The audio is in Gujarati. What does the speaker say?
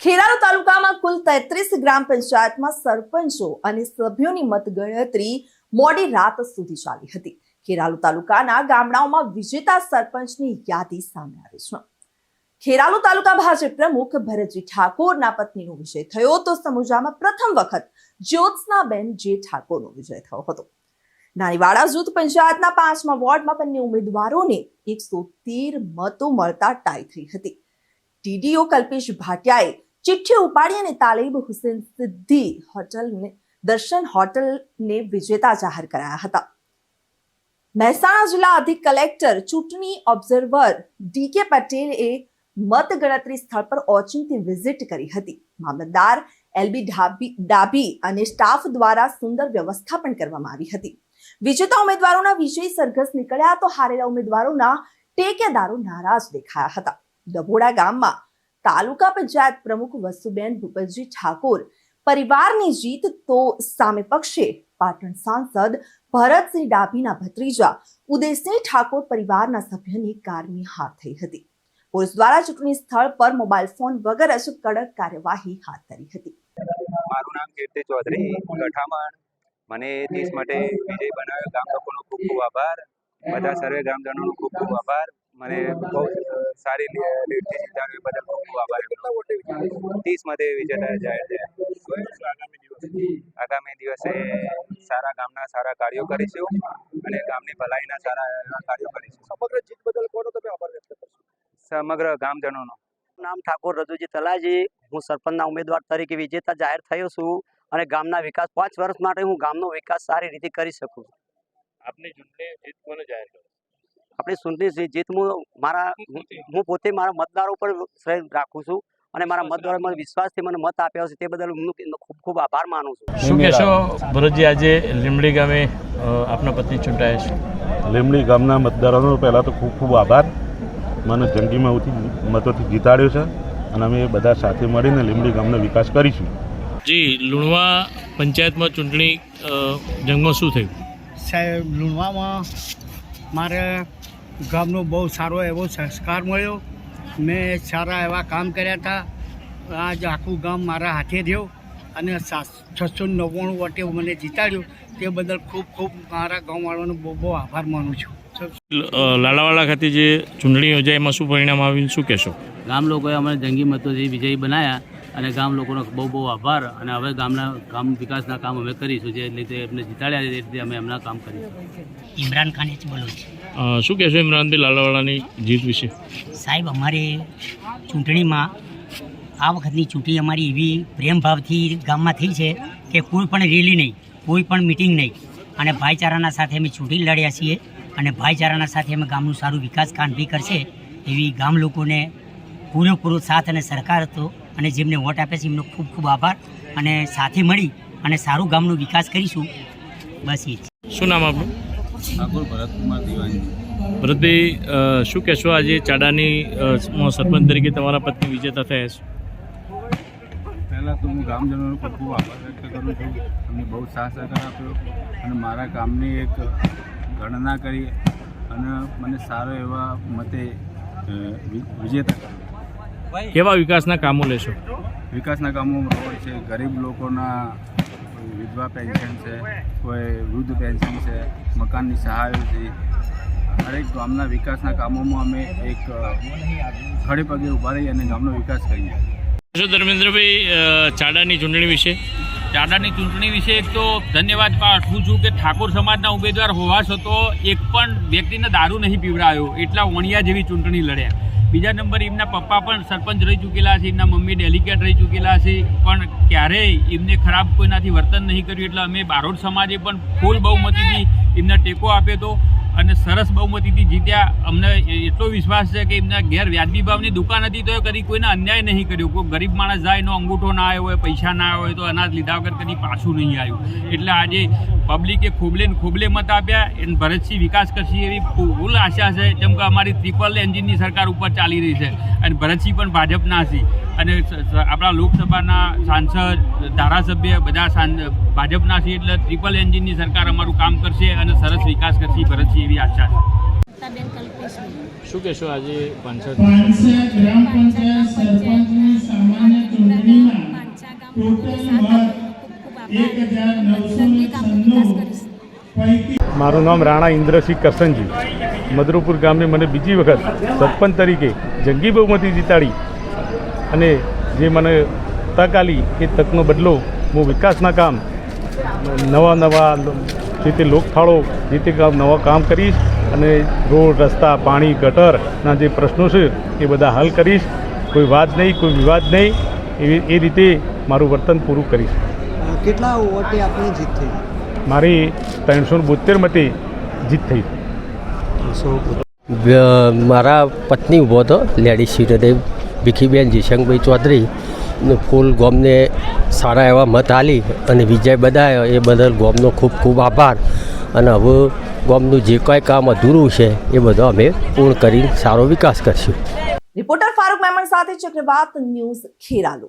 ખેરાલુ તાલુકામાં કુલ 33 ગ્રામ પંચાયતમાં સરપંચો અને સભ્યોની મતગણતરી મોડી રાત સુધી ચાલી હતી। ખેરાલુ તાલુકાના ગામડાઓમાં વિજેતા સરપંચની યાદી સામે આવી છે। ખેરાલુ તાલુકા ભાજપ પ્રમુખ ભરતજી ઠાકોરના પત્નીનો વિજય થયો તો સમુજામાં પ્રથમ વખત જ્યોત્સનાબેન જે ઠાકોરનો વિજય થયો હતો। નાનીવાડા જૂથ પંચાયતના 5મા વોર્ડમાં બંને ઉમેદવારોને 113 મતો મળતા ટાઈ થઈ હતી। ટીડીઓ કલ્પેશ ભાટિયાએ ચિઠ્ઠી ઉપાડી અને તાલીબ હુસેન સિદ્ધી હોટલને દર્શન હોટલને વિજેતા જાહેર કરાયા હતા। મહેસાણા જિલ્લા અધિક કલેક્ટર ચૂંટણી ઓબ્ઝર્વર ડીકે પટેલે મતગણતરી સ્થળ પર ઓચિંતી વિઝિટ કરી હતી। મામલતદાર એલબી ડાભી અને સ્ટાફ દ્વારા સુંદર વ્યવસ્થા પણ કરવામાં આવી હતી। વિજેતા ઉમેદવારોના વિજય સરઘસ નીકળ્યા તો હારેલા ઉમેદવારોના ટેકેદારો નારાજ દેખાયા હતા। ડભોડા ગામમાં તાલુકા પંચાયત પ્રમુખ વસુબેન ભૂપતજી ઠાકોર પરિવારની જીત તો સામે પક્ષે પાટણ સાંસદ ભરતસિંહ ડાભીના ભત્રીજા ઉદયસિંહ ઠાકોર પરિવારના સભ્યની કારમી હાર થઈ હતી। પોલીસ દ્વારા ચૂંટણી સ્થળ પર મોબાઈલ ફોન વગર જ કડક કાર્યવાહી હાથ ધરી હતી। મારું નામ કીર્તિ ચૌધરી ગઠામણ। મને 30 માટે વિજય બનાવ્યો। ગામ લોકોનો ખૂબ ખૂબ આભાર। બધા સર્વે ગ્રામજનોનો ખૂબ ખૂબ આભાર। મને બહુ સારી લીડથી જીતાડ્યો બદલ ખૂબ ખૂબ આભાર। 30 માટે વિજેતા જાહેર થયા। આગામી દિવસે સારા ગામના સારા કાર્યો કરીશું અને ગામની ભલાઈના સારા એવા કાર્યો કરીશું। સમગ્ર જીત બદલ કોનો તમે આભાર વ્યક્ત કરશો? સમગ્ર ગામજનોનો। નામ ઠાકોર રજુજી તલાજી। હું સરપંચના ઉમેદવાર તરીકે વિજેતા જાહેર થયો છું અને ગામના વિકાસ 5 વર્ષ માટે હું ગામનો વિકાસ સારી રીતે કરી શકું છું। આપની ચૂંટણી જીત કોને જાહેર કરો? આપણી ચૂંટણી જીત હું પોતે મારા મતદારો પર શ્રેય રાખું છું અને મારા મતદારો મને વિશ્વાસથી મને મત આપ્યો છે તે બદલ હું ખૂબ ખૂબ આભાર માનું છું। શું કહેશો ભરતજી, આજે લીમડી ગામે આપના પત્ની ચૂંટાયા છે? લીમડી ગામના મતદારોનો પહેલાં તો ખૂબ ખૂબ આભાર। મને જંગી મતોથી જીતાડ્યો છે અને અમે બધા સાથે મળીને લીમડી ગામનો વિકાસ કરીશું। જી, લુણવા પંચાયતમાં ચૂંટણી જંગમાં શું થયું? સાહેબ, લુણવામાં મારે ગામનો બહુ સારો એવો સંસ્કાર મળ્યો। મેં સારા એવા કામ કર્યા હતા। આજ આખું ગામ મારા હાથે રહ્યું અને 699 વોટે મને જીતાડ્યું તે બદલ ખૂબ ખૂબ મારા ગામવાળાનો બહુ બહુ આભાર માનું છું। લાલાવાડા ખાતે જે ચૂંટણી યોજાઈ એમાં શું પરિણામ આવ્યું, શું કહેશો? ગામ લોકોએ અમને જંગી મતોથી વિજયી બનાવ્યા અને ગામ લોકોનો બહુ બહુ આભાર। અને હવે ગામ વિકાસના કામ અમે કરીશું, જે રીતે એમને જીતાડ્યા એ રીતે અમે એમના કામ કરીશું। ઇમરાન ખાન જ બોલું છું। શું કહેશો ઇમરાનભાઈ લાલાવાડાની જીત વિશે? સાહેબ, અમારે ચૂંટણીમાં આ વખતની ચૂંટણી અમારી એવી પ્રેમભાવથી ગામમાં થઈ છે કે કોઈ પણ રેલી નહીં, કોઈ પણ મિટિંગ નહીં અને ભાઈચારાના સાથે અમે ચૂંટણી લડ્યા છીએ અને ભાઈચારાના સાથે અમે ગામનું સારું વિકાસ કામ બી કરશે એવી ગામ લોકોને પૂરેપૂરો સાથ અને સરકાર હતો અને જેમને વોટ આપે છે એમનો ખૂબ ખૂબ આભાર અને સાથે મળી અને સારું ગામનો વિકાસ કરીશું। બસ એ જ। શું નામ આપનું? ઠાકોર ભરતકુમાર દિવાણી। ભરતભાઈ, શું કહેશો, આજે ચાડાની સરપંચ તરીકે તમારા પત્ની વિજેતા થયા છે? પહેલાં તો હું ગામજનોનો ખૂબ ખૂબ આભાર વ્યક્ત કરું છું। અમને બહુ સાથ સહકાર આપ્યો અને મારા ગામની એક ગણના કરી અને મને સારો એવા મતે વિજેતા કર્યો। કેવા વિકાસના કામો લેશો? વિકાસના કામો રોડ છે, ગરીબ લોકોના વિધવા પેન્શન છે, કોઈ વૃદ્ધ પેન્શન છે, મકાનની સહાયો છે। દરેક ગામના વિકાસના કામોમાં અમે એક ખડે પગે ઊભા રહી અને ગામનો વિકાસ કરીએ। શું ધર્મેન્દ્રભાઈ, ચાડાની ચૂંટણી વિશે? ચાડાની ચૂંટણી વિશે એક તો ધન્યવાદ પાઠવું છું કે ઠાકોર સમાજના ઉમેદવાર હોવા છતાં એક પણ વ્યક્તિને દારૂ નહીં પીવડાયો, એટલા વણિયા જેવી ચૂંટણી લડ્યા। બીજા નંબર, એમના પપ્પા પણ સરપંચ રહી ચૂકેલા છે, એમના મમ્મી ડેલિકેટ રહી ચૂકેલા છે, પણ ક્યારેય એમને ખરાબ કોઈનાથી વર્તન નહીં કર્યું। એટલે અમે બારોટ સમાજે પણ ફૂલ બહુમતીથી એમને ટેકો આપ્યો હતો અને સરસ બહુમતીથી જીત્યા। અમને એટલો વિશ્વાસ છે કે એમના ઘેર વ્યાજબી ભાવની દુકાન હતી તો કદી કોઈને અન્યાય નહીં કર્યો। કોઈ ગરીબ માણસ જાય એનો અંગૂઠો ના આવ્યો હોય, પૈસા ના આવ્યો હોય તો અનાજ લીધા વગર કદી પાછું નહીં આવ્યું। એટલે આજે પબ્લિકે ખોબલે ને ખોબલે મત આપ્યા અને ભરતસિંહ વિકાસ કરશે એવી ફૂલ આશા છે। જેમ કે અમારી ટ્રિપલ એન્જિનની સરકાર ઉપર ચાલી રહી છે અને ભરતસિંહ પણ ભાજપના છે અને આપણા લોકસભાના સાંસદ, ધારાસભ્ય બધા ભાજપના છે। એટલે ટ્રિપલ એન્જિનની સરકાર અમારું કામ કરશે અને સરસ વિકાસ કરશે ભરતસિંહ એવી આશા છે। શું કહેશો આજે પાંચસા પાંચસા ગ્રામ પંચાયત સરપંચની સામાન્ય ચૂંટણીમાં ટોટલ મત 1996 પૈકી મારું નામ રાણા ઇન્દ્રસિંહ કરસનજી. મધુરપુર ગામને મને બીજી વખત સરપંચ તરીકે જંગી બહુમતી જીતાડી અને જે મને તક આલી એ તકનો બદલો હું વિકાસના કામ નવા જે તે લોકફાળો જે તે નવા કામ કરીશ અને રોડ રસ્તા પાણી ગટરના જે પ્રશ્નો છે એ બધા હલ કરીશ. કોઈ વાત નહીં, કોઈ વિવાદ નહીં, એ રીતે મારું વર્તન પૂરું કરીશ. કેટલા વોટે આપની જીત થઈ? મારી 372 મતે જીત થઈ. મારા પત્ની ઊભો હતો લેડીઝ સીટ હતી ભીખીબેન જીશંકભાઈ ચૌધરી ફૂલ ગોમને સારા એવા મત આલી અને વિજય બધાયો એ બદલ ગોમનો ખૂબ ખૂબ આભાર. અને હવે ગોમનું જે કંઈ કામ અધૂરું છે એ બધો અમે પૂર્ણ કરી સારો વિકાસ કરશું. રિપોર્ટર ફારૂક મેમણ સાથે ચક્રવાત ન્યૂઝ ખેરાલુ.